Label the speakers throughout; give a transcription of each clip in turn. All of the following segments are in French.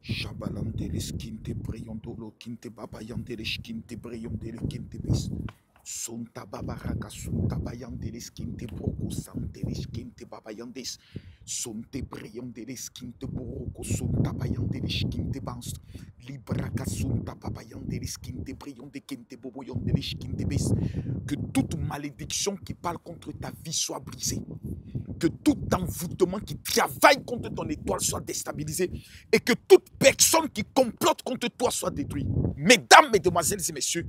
Speaker 1: Jabalante les kinte breyondolo kinte babayante les kinte breyondele kinte bis. Sunta babaraka sunta bayante les kinte broko sante les kinte babayandes. Sunte breyonde les kinte broko sunta bayante les kinte bans. Libraka sunta babayante les kinte breyonde kinte boboyonde les kinte bis. Que toute malédiction qui parle contre ta vie soit brisée. Que tout envoûtement qui travaille contre ton étoile soit déstabilisé et que toute personne qui complote contre toi soit détruite. Mesdames, mesdemoiselles et messieurs,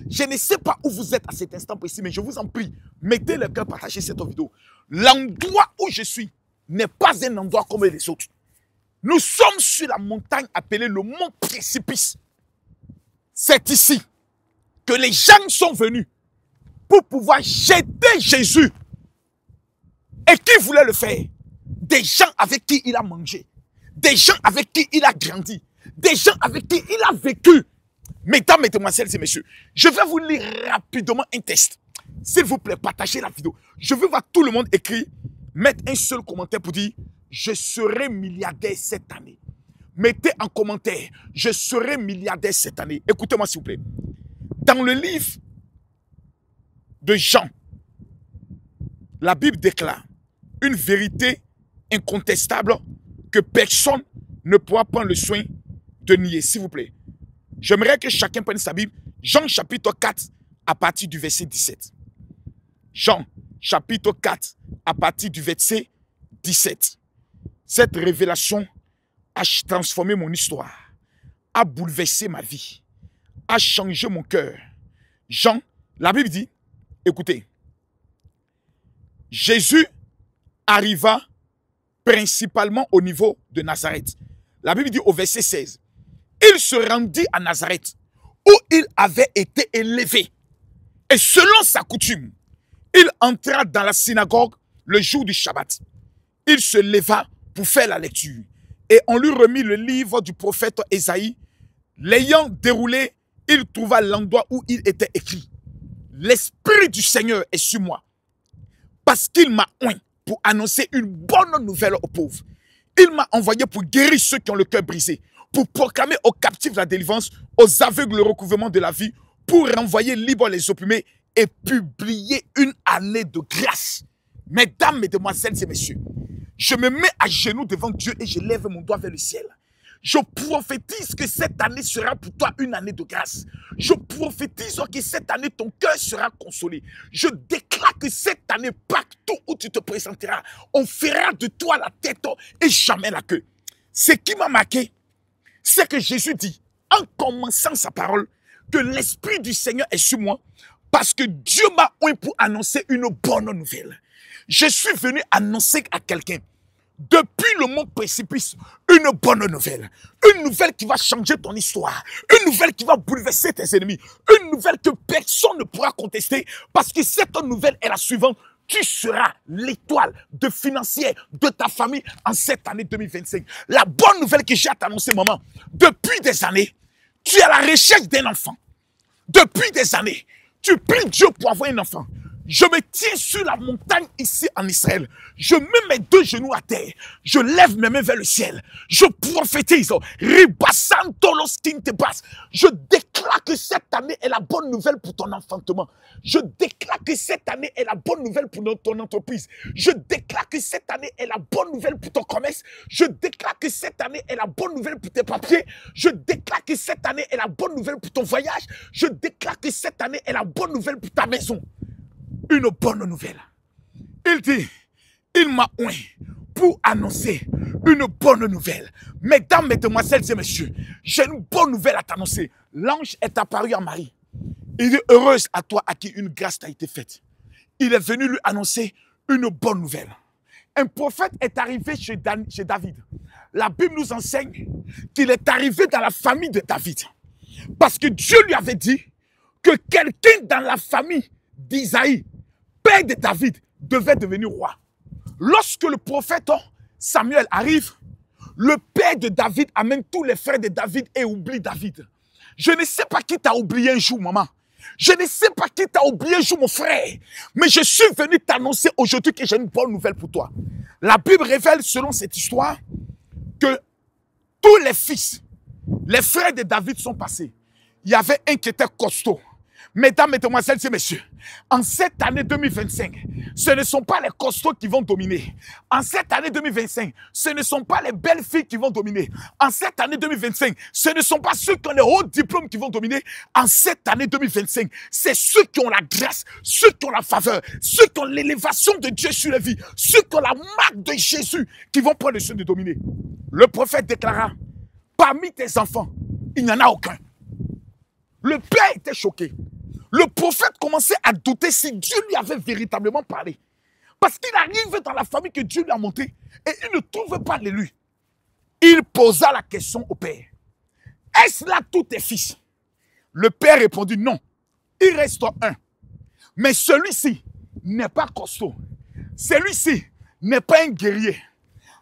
Speaker 1: je ne sais pas où vous êtes à cet instant précis, mais je vous en prie, mettez le cœur, partagez cette vidéo. L'endroit où je suis n'est pas un endroit comme les autres. Nous sommes sur la montagne appelée le mont Précipice. C'est ici que les gens sont venus pour pouvoir jeter Jésus. Et qui voulait le faire? Des gens avec qui il a mangé, des gens avec qui il a grandi, des gens avec qui il a vécu. Mesdames, mesdemoiselles et messieurs, je vais vous lire rapidement un texte. S'il vous plaît, partagez la vidéo. Je veux voir tout le monde écrire, mettre un seul commentaire pour dire « Je serai milliardaire cette année ». Mettez en commentaire « Je serai milliardaire cette année ». Écoutez-moi s'il vous plaît. Dans le livre de Jean, la Bible déclare une vérité incontestable que personne ne pourra prendre le soin de nier. S'il vous plaît. J'aimerais que chacun prenne sa Bible. Jean chapitre 4 à partir du verset 17. Jean chapitre 4 à partir du verset 17. Cette révélation a transformé mon histoire, a bouleversé ma vie, a changé mon cœur. Jean, la Bible dit, écoutez, Jésus arriva principalement au niveau de Nazareth. La Bible dit au verset 16, il se rendit à Nazareth où il avait été élevé. Et selon sa coutume, il entra dans la synagogue le jour du Shabbat. Il se leva pour faire la lecture. Et on lui remit le livre du prophète Ésaïe. L'ayant déroulé, il trouva l'endroit où il était écrit. L'Esprit du Seigneur est sur moi, parce qu'il m'a oint pour annoncer une bonne nouvelle aux pauvres. Il m'a envoyé pour guérir ceux qui ont le cœur brisé, pour proclamer aux captifs la délivrance, aux aveugles le recouvrement de la vie, pour renvoyer libres les opprimés et publier une année de grâce. Mesdames, mesdemoiselles et messieurs, je me mets à genoux devant Dieu et je lève mon doigt vers le ciel. Je prophétise que cette année sera pour toi une année de grâce. Je prophétise que cette année, ton cœur sera consolé. Je déclare que cette année, partout où tu te présenteras, on fera de toi la tête et jamais la queue. Ce qui m'a marqué, c'est que Jésus dit, en commençant sa parole, que l'Esprit du Seigneur est sur moi, parce que Dieu m'a oint pour annoncer une bonne nouvelle. Je suis venu annoncer à quelqu'un, depuis le mont Précipice, une bonne nouvelle. Une nouvelle qui va changer ton histoire. Une nouvelle qui va bouleverser tes ennemis. Une nouvelle que personne ne pourra contester. Parce que cette nouvelle est la suivante. Tu seras l'étoile de financière de ta famille en cette année 2025. La bonne nouvelle que j'ai à t'annoncer, maman. Depuis des années, tu es à la recherche d'un enfant. Depuis des années, tu pries Dieu pour avoir un enfant. Je me tiens sur la montagne ici en Israël. Je mets mes deux genoux à terre. Je lève mes mains vers le ciel. Je prophétise. Je déclare que cette année est la bonne nouvelle pour ton enfantement. Je déclare que cette année est la bonne nouvelle pour ton entreprise. Je déclare que cette année est la bonne nouvelle pour ton commerce. Je déclare que cette année est la bonne nouvelle pour tes papiers. Je déclare que cette année est la bonne nouvelle pour ton voyage. Je déclare que cette année est la bonne nouvelle pour ta maison. Une bonne nouvelle. Il dit, il m'a oint pour annoncer une bonne nouvelle. Mesdames, mesdemoiselles et messieurs, j'ai une bonne nouvelle à t'annoncer. L'ange est apparu à Marie. Il dit, heureuse à toi à qui une grâce t'a été faite. Il est venu lui annoncer une bonne nouvelle. Un prophète est arrivé chez David. La Bible nous enseigne qu'il est arrivé dans la famille de David. Parce que Dieu lui avait dit que quelqu'un dans la famille d'Isaïe, père de David, devait devenir roi. Lorsque le prophète Samuel arrive, le père de David amène tous les frères de David et oublie David. Je ne sais pas qui t'a oublié un jour, maman. Je ne sais pas qui t'a oublié un jour, mon frère. Mais je suis venu t'annoncer aujourd'hui que j'ai une bonne nouvelle pour toi. La Bible révèle, selon cette histoire, que tous les fils, les frères de David sont passés. Il y avait un qui était costaud. Mesdames, mesdemoiselles et messieurs, en cette année 2025, ce ne sont pas les costauds qui vont dominer. En cette année 2025, ce ne sont pas les belles filles qui vont dominer. En cette année 2025, ce ne sont pas ceux qui ont les hauts diplômes qui vont dominer. En cette année 2025, c'est ceux qui ont la grâce, ceux qui ont la faveur, ceux qui ont l'élévation de Dieu sur la vie, ceux qui ont la marque de Jésus qui vont prendre le soin de dominer. Le prophète déclara, parmi tes enfants, il n'y en a aucun. Le père était choqué. Le prophète commençait à douter si Dieu lui avait véritablement parlé. Parce qu'il arrive dans la famille que Dieu lui a montré et il ne trouvait pas l'élu. Il posa la question au père. Est-ce là tous tes fils? Le père répondit non. Il reste un. Mais celui-ci n'est pas costaud. Celui-ci n'est pas un guerrier.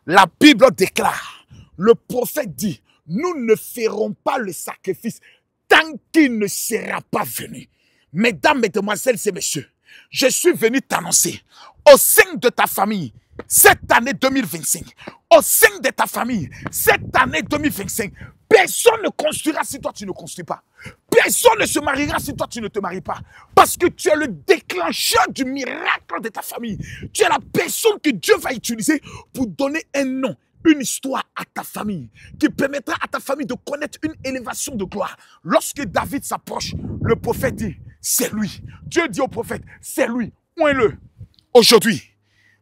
Speaker 1: La Bible déclare, le prophète dit, nous ne ferons pas le sacrifice tant qu'il ne sera pas venu. Mesdames, mesdemoiselles et messieurs, je suis venu t'annoncer au sein de ta famille, cette année 2025, au sein de ta famille, cette année 2025, personne ne construira si toi tu ne construis pas. Personne ne se mariera si toi tu ne te maries pas. Parce que tu es le déclencheur du miracle de ta famille. Tu es la personne que Dieu va utiliser pour donner un nom, une histoire à ta famille, qui permettra à ta famille de connaître une élévation de gloire. Lorsque David s'approche, le prophète dit, c'est lui. Dieu dit au prophète, c'est lui. Ouin-le. Aujourd'hui,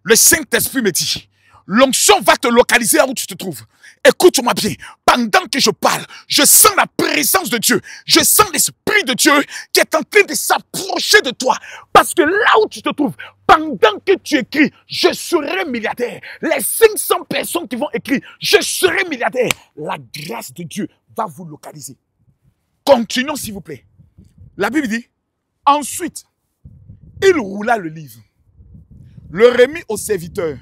Speaker 1: le Saint-Esprit me dit, l'onction va te localiser là où tu te trouves. Écoute-moi bien. Pendant que je parle, je sens la présence de Dieu. Je sens l'Esprit de Dieu qui est en train de s'approcher de toi. Parce que là où tu te trouves, pendant que tu écris, je serai milliardaire. Les 500 personnes qui vont écrire, je serai milliardaire. La grâce de Dieu va vous localiser. Continuons s'il vous plaît. La Bible dit, ensuite, il roula le livre, le remit au serviteur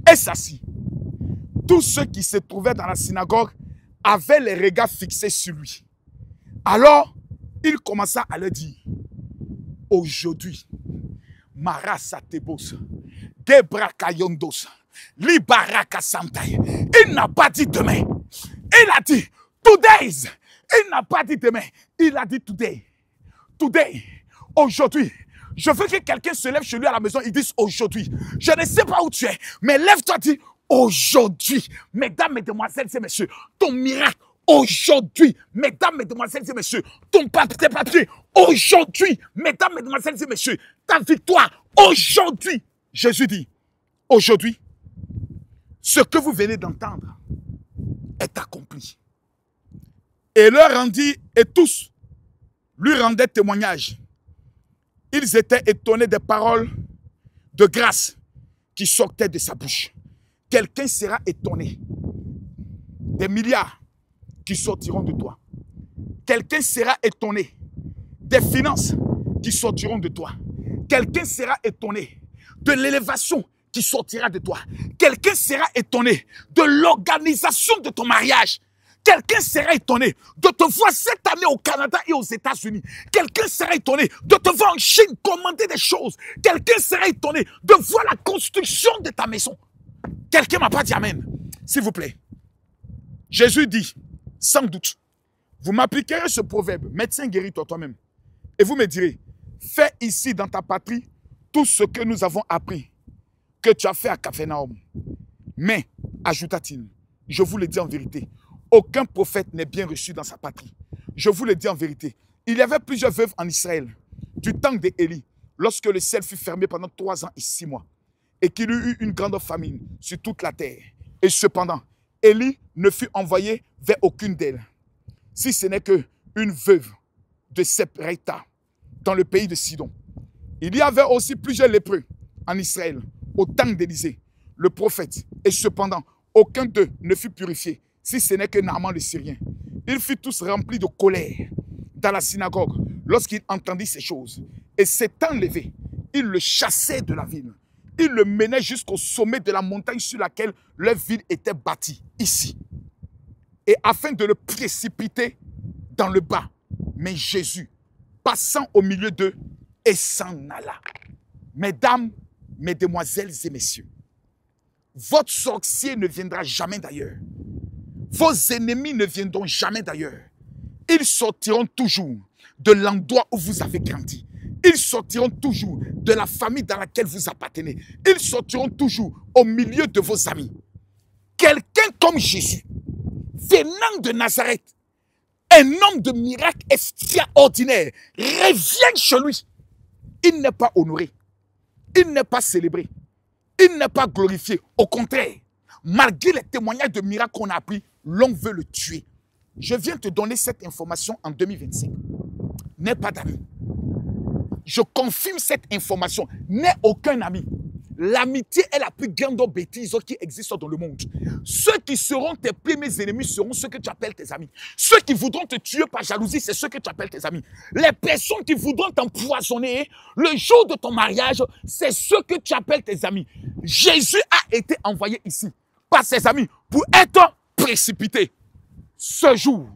Speaker 1: et s'assit. Tous ceux qui se trouvaient dans la synagogue avaient les regards fixés sur lui. Alors, il commença à leur dire, aujourd'hui, Marasatebos, Gebrakayondos, Libarakasantai. Il n'a pas dit demain. Il a dit today's. Il n'a pas dit demain. Il a dit today. Today. Aujourd'hui. Je veux que quelqu'un se lève chez lui à la maison et dise aujourd'hui. Je ne sais pas où tu es, mais lève-toi, dis aujourd'hui. Mesdames, mesdemoiselles et messieurs, ton miracle aujourd'hui. Mesdames, mesdemoiselles et messieurs, ton papier aujourd'hui. Mesdames, mesdemoiselles et messieurs, ta victoire aujourd'hui. Jésus dit, aujourd'hui, ce que vous venez d'entendre est accompli. Et leur rendit, et tous lui rendaient témoignage. Ils étaient étonnés des paroles de grâce qui sortaient de sa bouche. Quelqu'un sera étonné des milliards qui sortiront de toi. Quelqu'un sera étonné des finances qui sortiront de toi. Quelqu'un sera étonné de l'élévation qui sortira de toi. Quelqu'un sera étonné de l'organisation de ton mariage. Quelqu'un sera étonné de te voir cette année au Canada et aux États-Unis. Quelqu'un sera étonné de te voir en Chine commander des choses. Quelqu'un sera étonné de voir la construction de ta maison. Quelqu'un m'a pas dit amen. S'il vous plaît. Jésus dit, sans doute, vous m'appliquerez ce proverbe, médecin guéris-toi toi-même. Et vous me direz, fais ici dans ta patrie tout ce que nous avons appris, que tu as fait à Capharnaüm. Mais, ajouta-t-il, je vous le dis en vérité, aucun prophète n'est bien reçu dans sa patrie. Je vous le dis en vérité. Il y avait plusieurs veuves en Israël, du temps d'Élie, lorsque le ciel fut fermé pendant 3 ans et 6 mois, et qu'il y eut une grande famine sur toute la terre. Et cependant, Élie ne fut envoyé vers aucune d'elles, si ce n'est qu'une veuve de Sephrata, dans le pays de Sidon. Il y avait aussi plusieurs lépreux en Israël, au temps d'Élisée, le prophète, et cependant, aucun d'eux ne fut purifié, si ce n'est que Naaman le Syrien. Ils furent tous remplis de colère dans la synagogue lorsqu'il entendit ces choses. Et s'étant levé, il le chassait de la ville. Il le menait jusqu'au sommet de la montagne sur laquelle leur ville était bâtie, ici. Et afin de le précipiter dans le bas. Mais Jésus, passant au milieu d'eux, et s'en alla. Mesdames, mesdemoiselles et messieurs, votre sorcier ne viendra jamais d'ailleurs. Vos ennemis ne viendront jamais d'ailleurs. Ils sortiront toujours de l'endroit où vous avez grandi. Ils sortiront toujours de la famille dans laquelle vous appartenez. Ils sortiront toujours au milieu de vos amis. Quelqu'un comme Jésus, venant de Nazareth, un homme de miracle extraordinaire, revient chez lui. Il n'est pas honoré. Il n'est pas célébré. Il n'est pas glorifié. Au contraire, malgré les témoignages de miracles qu'on a appris, l'on veut le tuer. Je viens te donner cette information en 2025. N'aie pas d'amis. Je confirme cette information. N'aie aucun ami. L'amitié est la plus grande bêtise qui existe dans le monde. Ceux qui seront tes premiers ennemis seront ceux que tu appelles tes amis. Ceux qui voudront te tuer par jalousie, c'est ceux que tu appelles tes amis. Les personnes qui voudront t'empoisonner le jour de ton mariage, c'est ceux que tu appelles tes amis. Jésus a été envoyé ici par ses amis pour être précipité. Ce jour,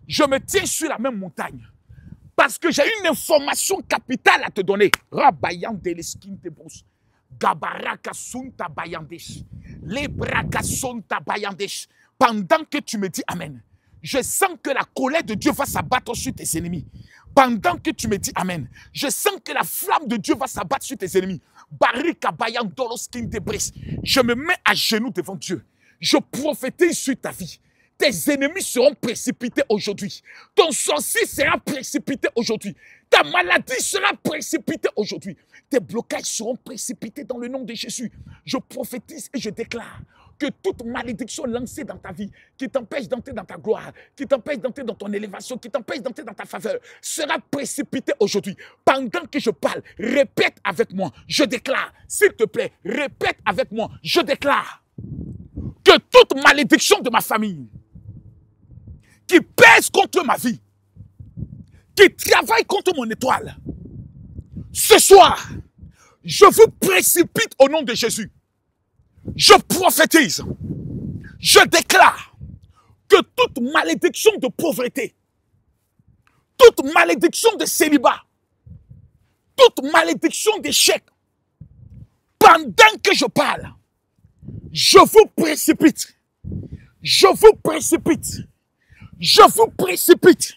Speaker 1: je me tiens sur la même montagne parce que j'ai une information capitale à te donner. Rabayan de l'esquin de brousse. Gabaraka sunta bayandesh. Lebraka sunta bayandesh. Pendant que tu me dis Amen, je sens que la colère de Dieu va s'abattre sur tes ennemis. Pendant que tu me dis Amen, je sens que la flamme de Dieu va s'abattre sur tes ennemis. Barika bayandolos kintebris. Je me mets à genoux devant Dieu. Je prophétise sur ta vie. Tes ennemis seront précipités aujourd'hui. Ton sorcier sera précipité aujourd'hui. Ta maladie sera précipitée aujourd'hui. Tes blocages seront précipités dans le nom de Jésus. Je prophétise et je déclare que toute malédiction lancée dans ta vie, qui t'empêche d'entrer dans ta gloire, qui t'empêche d'entrer dans ton élévation, qui t'empêche d'entrer dans ta faveur, sera précipitée aujourd'hui. Pendant que je parle, répète avec moi. Je déclare, s'il te plaît, répète avec moi. Je déclare que toute malédiction de ma famille, qui pèse contre ma vie, qui travaille contre mon étoile, ce soir, je vous précipite au nom de Jésus. Je prophétise, je déclare que toute malédiction de pauvreté, toute malédiction de célibat, toute malédiction d'échec, pendant que je parle, je vous précipite, je vous précipite, je vous précipite,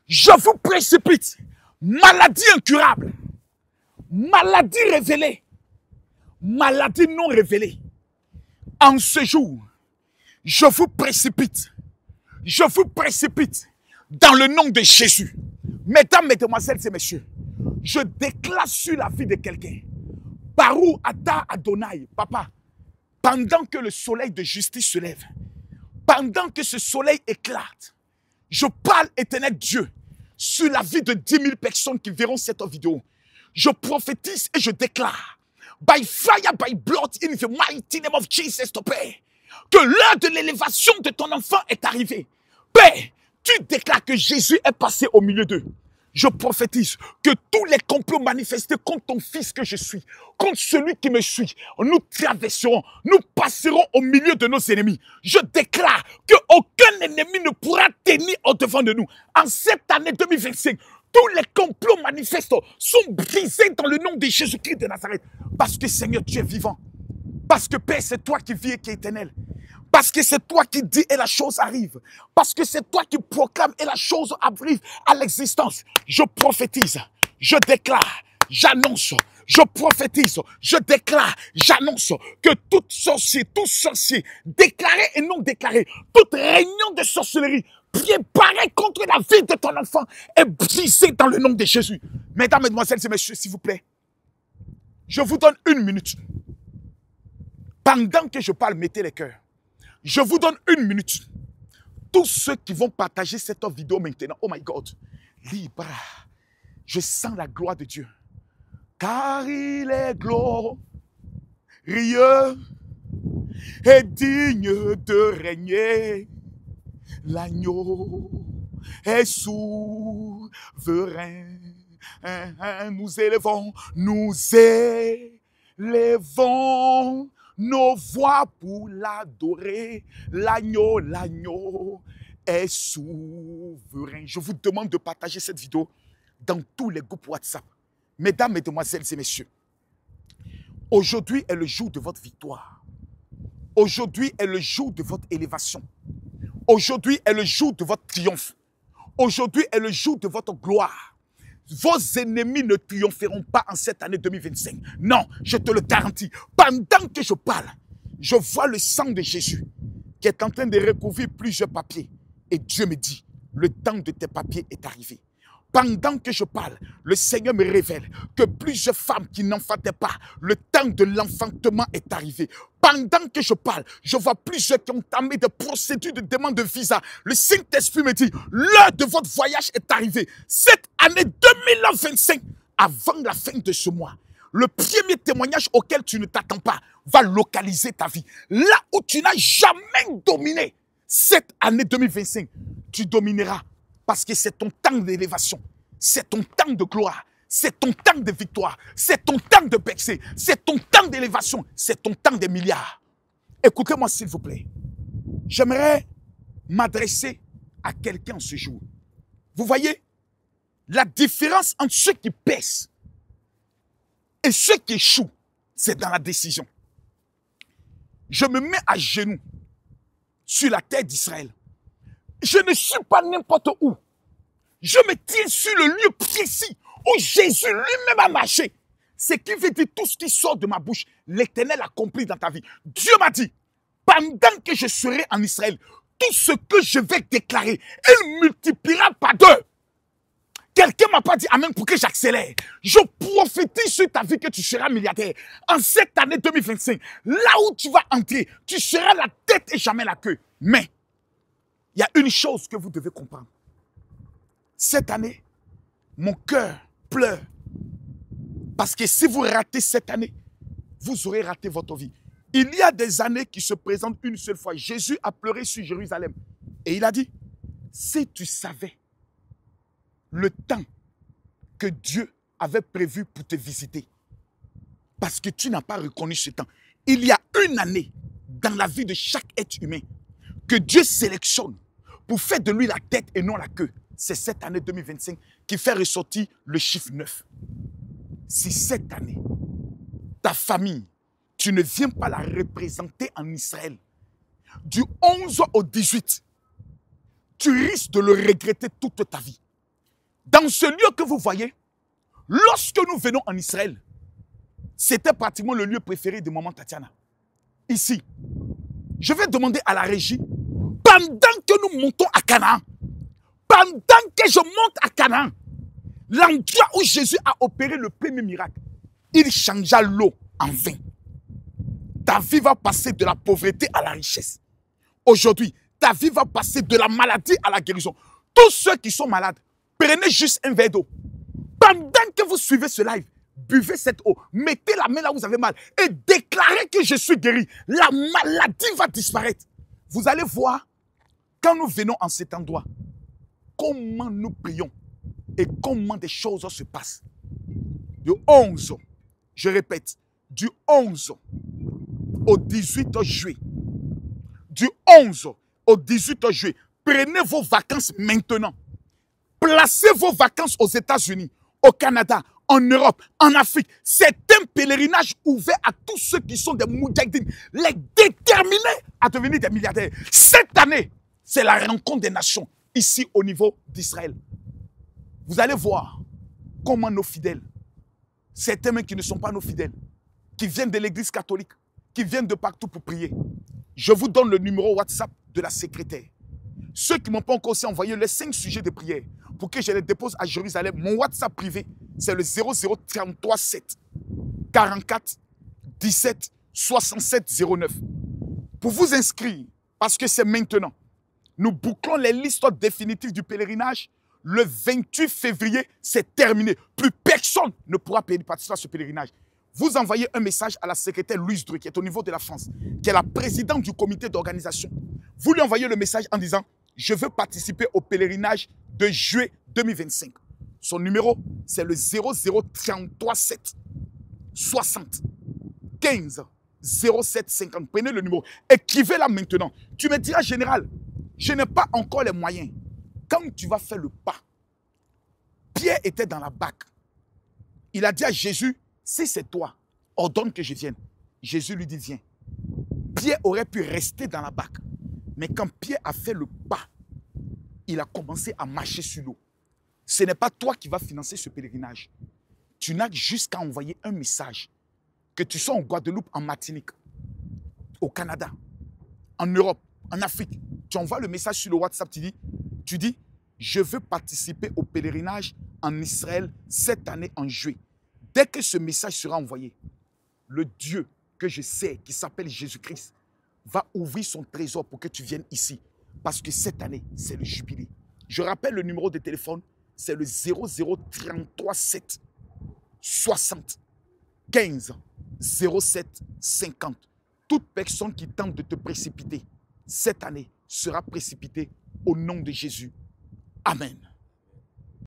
Speaker 1: je vous précipite. Maladie incurable, maladie révélée, maladie non révélée. En ce jour, je vous précipite dans le nom de Jésus. Mesdames, mesdemoiselles et messieurs, je déclare sur la vie de quelqu'un, Barou Ata Adonai, papa, pendant que le soleil de justice se lève, pendant que ce soleil éclate, je parle, éternel Dieu, sur la vie de 10 000 personnes qui verront cette vidéo. Je prophétise et je déclare, by fire, by blood, in the mighty name of Jesus, Père, que l'heure de l'élévation de ton enfant est arrivée. Père, tu déclares que Jésus est passé au milieu d'eux. Je prophétise que tous les complots manifestés contre ton fils que je suis, contre celui qui me suit, nous traverserons, nous passerons au milieu de nos ennemis. Je déclare qu'aucun ennemi ne pourra tenir au-devant de nous. En cette année 2025, tous les complots manifestes sont brisés dans le nom de Jésus-Christ de Nazareth. Parce que Seigneur, tu es vivant. Parce que Père, c'est toi qui vis et qui est éternel. Parce que c'est toi qui dis et la chose arrive. Parce que c'est toi qui proclames et la chose arrive à l'existence. Je prophétise, je déclare, j'annonce, je prophétise, je déclare, j'annonce que tout sorcier, déclaré et non déclaré, toute réunion de sorcellerie préparée contre la vie de ton enfant est brisée dans le nom de Jésus. Mesdames, mesdemoiselles et messieurs, s'il vous plaît, je vous donne 1 minute. Pendant que je parle, mettez les cœurs. Je vous donne 1 minute. Tous ceux qui vont partager cette vidéo maintenant, oh my God, libre, je sens la gloire de Dieu. Car il est glorieux et digne de régner. L'agneau est souverain. Nous élevons nos voix pour l'adorer. L'agneau est souverain. Je vous demande de partager cette vidéo dans tous les groupes WhatsApp. Mesdames, mesdemoiselles et messieurs, aujourd'hui est le jour de votre victoire. Aujourd'hui est le jour de votre élévation. Aujourd'hui est le jour de votre triomphe. Aujourd'hui est le jour de votre gloire. Vos ennemis ne triompheront pas en cette année 2025. Non, je te le garantis. Pendant que je parle, je vois le sang de Jésus qui est en train de recouvrir plusieurs papiers. Et Dieu me dit, le temps de tes papiers est arrivé. Pendant que je parle, le Seigneur me révèle que plusieurs femmes qui n'enfantaient pas, le temps de l'enfantement est arrivé. Pendant que je parle, je vois plusieurs qui ont entamé des procédures de demande de visa. Le Saint-Esprit me dit, l'heure de votre voyage est arrivée. Cette année 2025, avant la fin de ce mois, le premier témoignage auquel tu ne t'attends pas va localiser ta vie. Là où tu n'as jamais dominé, cette année 2025, tu domineras. Parce que c'est ton temps d'élévation, c'est ton temps de gloire, c'est ton temps de victoire, c'est ton temps de percée, c'est ton temps d'élévation, c'est ton temps des milliards. Écoutez-moi s'il vous plaît. J'aimerais m'adresser à quelqu'un ce jour. Vous voyez, la différence entre ceux qui percent et ceux qui échouent, c'est dans la décision. Je me mets à genoux sur la terre d'Israël. Je ne suis pas n'importe où. Je me tiens sur le lieu précis où Jésus lui-même a marché. Ce qui veut dire tout ce qui sort de ma bouche, l'Éternel a compris dans ta vie. Dieu m'a dit, pendant que je serai en Israël, tout ce que je vais déclarer, il multipliera par 2. Quelqu'un ne m'a pas dit amen pour que j'accélère. Je prophétise sur ta vie que tu seras milliardaire. En cette année 2025, là où tu vas entrer, tu seras la tête et jamais la queue. Mais, il y a une chose que vous devez comprendre. Cette année, mon cœur pleure. Parce que si vous ratez cette année, vous aurez raté votre vie. Il y a des années qui se présentent une seule fois. Jésus a pleuré sur Jérusalem. Et il a dit, si tu savais le temps que Dieu avait prévu pour te visiter, parce que tu n'as pas reconnu ce temps. Il y a une année dans la vie de chaque être humain que Dieu sélectionne pour faire de lui la tête et non la queue. C'est cette année 2025 qui fait ressortir le chiffre 9. Si cette année, ta famille, tu ne viens pas la représenter en Israël, du 11 au 18, tu risques de le regretter toute ta vie. Dans ce lieu que vous voyez, lorsque nous venons en Israël, c'était pratiquement le lieu préféré de maman Tatiana. Ici, je vais demander à la régie, pendant que nous montons à Canaan, pendant que je monte à Canaan, l'endroit où Jésus a opéré le premier miracle, il changea l'eau en vin. Ta vie va passer de la pauvreté à la richesse. Aujourd'hui, ta vie va passer de la maladie à la guérison. Tous ceux qui sont malades, prenez juste un verre d'eau. Pendant que vous suivez ce live, buvez cette eau. Mettez la main là où vous avez mal et déclarez que je suis guéri. La maladie va disparaître. Vous allez voir, quand nous venons en cet endroit, comment nous prions et comment des choses se passent. Du 11, je répète, du 11 au 18 juillet. Du 11 au 18 juillet, prenez vos vacances maintenant. Placez vos vacances aux États-Unis, au Canada, en Europe, en Afrique. C'est un pèlerinage ouvert à tous ceux qui sont des moudjahidines, les déterminés à devenir des milliardaires. Cette année, c'est la rencontre des nations, ici au niveau d'Israël. Vous allez voir comment nos fidèles, certains même qui ne sont pas nos fidèles, qui viennent de l'église catholique, qui viennent de partout pour prier. Je vous donne le numéro WhatsApp de la secrétaire. Ceux qui ne m'ont pas encore aussi envoyé les 5 sujets de prière pour que je les dépose à Jérusalem, mon WhatsApp privé, c'est le 0033 7 44 17 67 09. Pour vous inscrire, parce que c'est maintenant, nous bouclons les listes définitives du pèlerinage. Le 28 février, c'est terminé. Plus personne ne pourra participer à ce pèlerinage. Vous envoyez un message à la secrétaire Louise Dru, qui est au niveau de la France, qui est la présidente du comité d'organisation. Vous lui envoyez le message en disant « Je veux participer au pèlerinage de juillet 2025 ». Son numéro, c'est le 0033 7 60 15 07 50. Prenez le numéro. Écrivez-la maintenant. Tu me diras, général, je n'ai pas encore les moyens. Quand tu vas faire le pas, Pierre était dans la barque. Il a dit à Jésus, si c'est toi, ordonne que je vienne. Jésus lui dit, viens. Pierre aurait pu rester dans la barque. Mais quand Pierre a fait le pas, il a commencé à marcher sur l'eau. Ce n'est pas toi qui vas financer ce pèlerinage. Tu n'as juste qu'à envoyer un message. Que tu sois en Guadeloupe, en Martinique, au Canada, en Europe, en Afrique. Tu envoies le message sur le WhatsApp, tu dis, je veux participer au pèlerinage en Israël cette année en juillet. Dès que ce message sera envoyé, le Dieu que je sais, qui s'appelle Jésus-Christ, va ouvrir son trésor pour que tu viennes ici. Parce que cette année, c'est le jubilé. Je rappelle le numéro de téléphone, c'est le 0033 7 60 15 07 50. Toute personne qui tente de te précipiter, cette année sera précipitée au nom de Jésus. Amen.